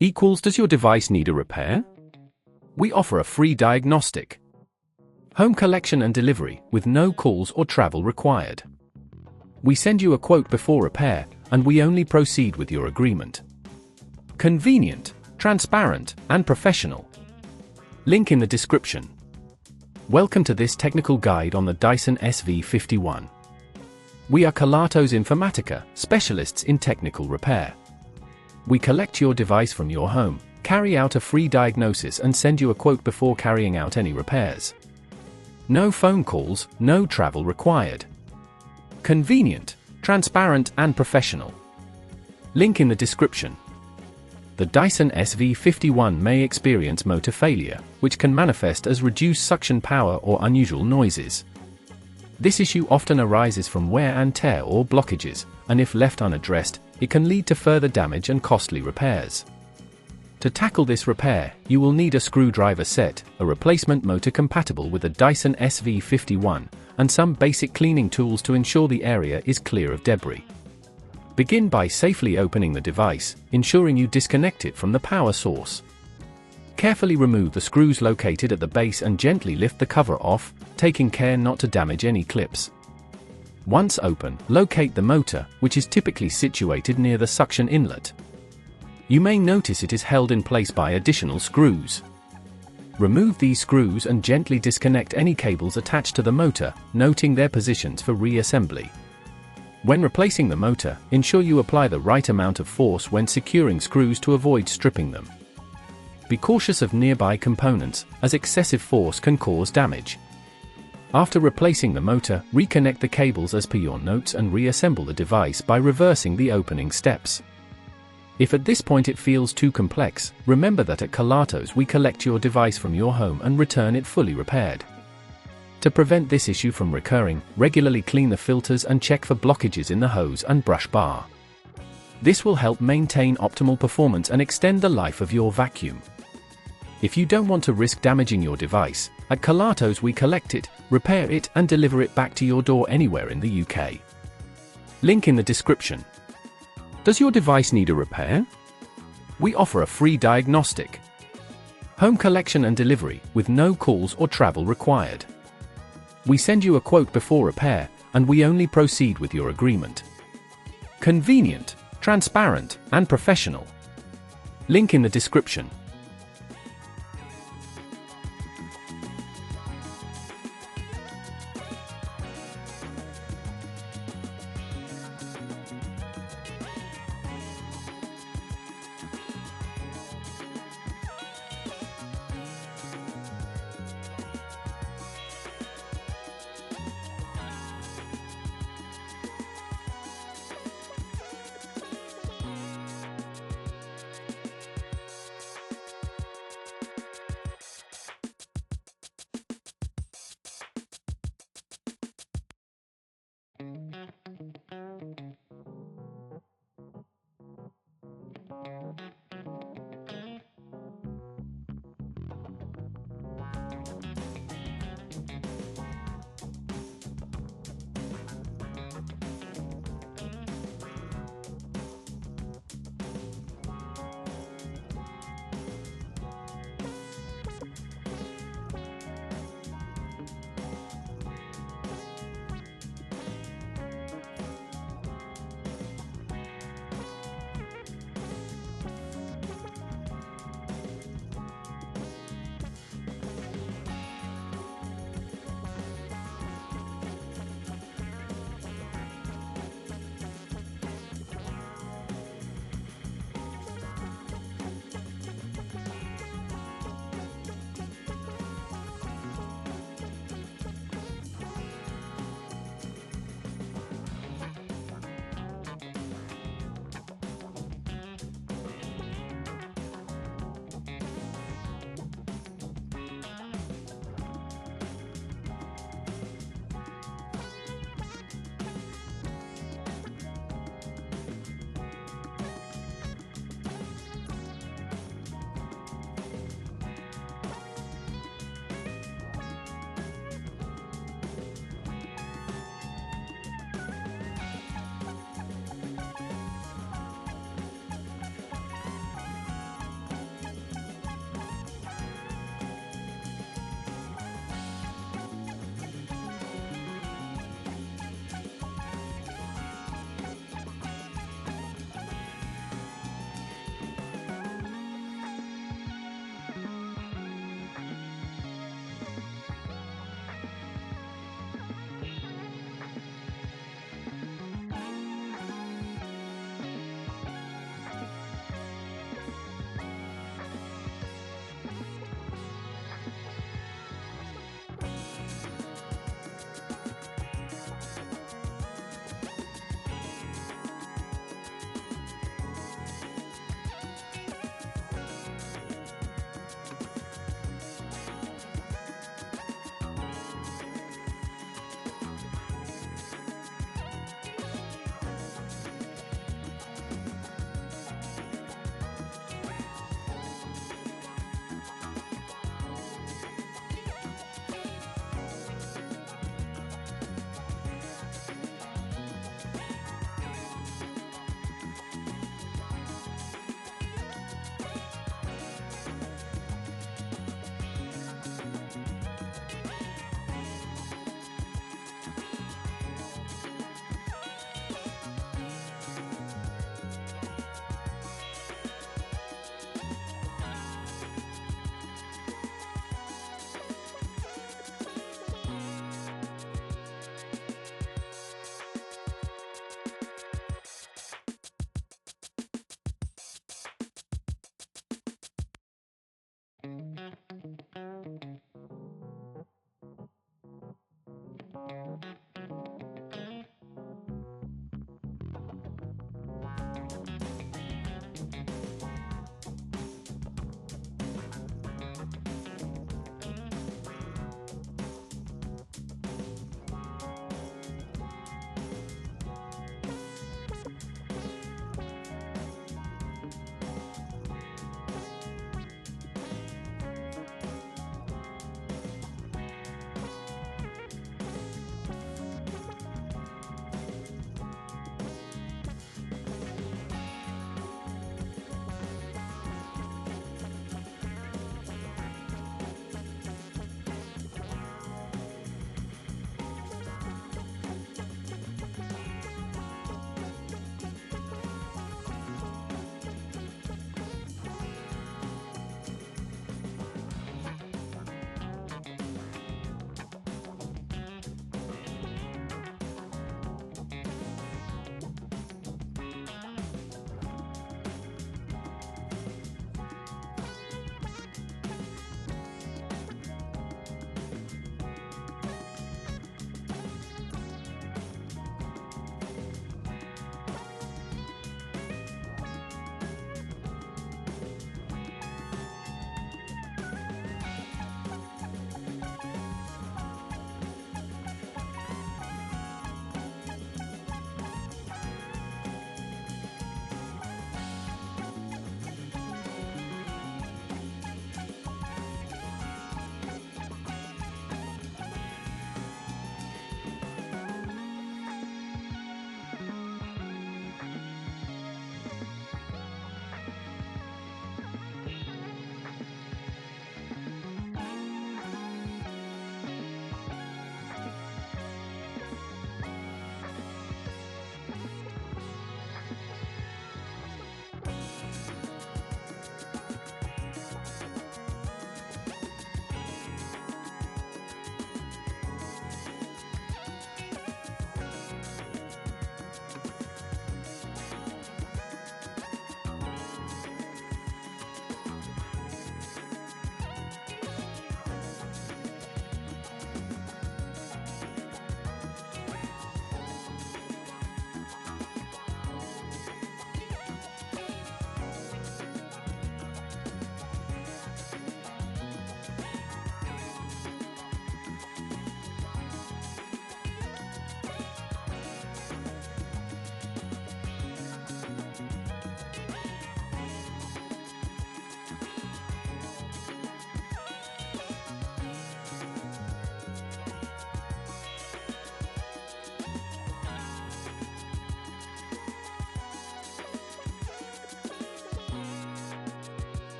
equals does your device need a repair? We offer a free diagnostic. Home collection and delivery with no calls or travel required. We send you a quote before repair, and we only proceed with your agreement. Convenient, transparent, and professional. Link in the description. Welcome to this technical guide on the Dyson SV51. We are Kelatos Informatica, specialists in technical repair. We collect your device from your home, carry out a free diagnosis and send you a quote before carrying out any repairs. No phone calls, no travel required. Convenient, transparent and professional. Link in the description. The Dyson SV51 may experience motor failure, which can manifest as reduced suction power or unusual noises. This issue often arises from wear and tear or blockages, and if left unaddressed, it can lead to further damage and costly repairs. To tackle this repair, you will need a screwdriver set, a replacement motor compatible with the Dyson SV51, and some basic cleaning tools to ensure the area is clear of debris. Begin by safely opening the device, ensuring you disconnect it from the power source. Carefully remove the screws located at the base and gently lift the cover off, taking care not to damage any clips. Once open, locate the motor, which is typically situated near the suction inlet. You may notice it is held in place by additional screws. Remove these screws and gently disconnect any cables attached to the motor, noting their positions for reassembly. When replacing the motor, ensure you apply the right amount of force when securing screws to avoid stripping them. Be cautious of nearby components, as excessive force can cause damage. After replacing the motor, reconnect the cables as per your notes and reassemble the device by reversing the opening steps. If at this point it feels too complex, remember that at Kelatos we collect your device from your home and return it fully repaired. To prevent this issue from recurring, regularly clean the filters and check for blockages in the hose and brush bar. This will help maintain optimal performance and extend the life of your vacuum. If you don't want to risk damaging your device, at Kelatos we collect it, repair it and deliver it back to your door anywhere in the UK. Link in the description. Does your device need a repair? We offer a free diagnostic. Home collection and delivery with no calls or travel required. We send you a quote before repair, and we only proceed with your agreement. Convenient, transparent, and professional. Link in the description.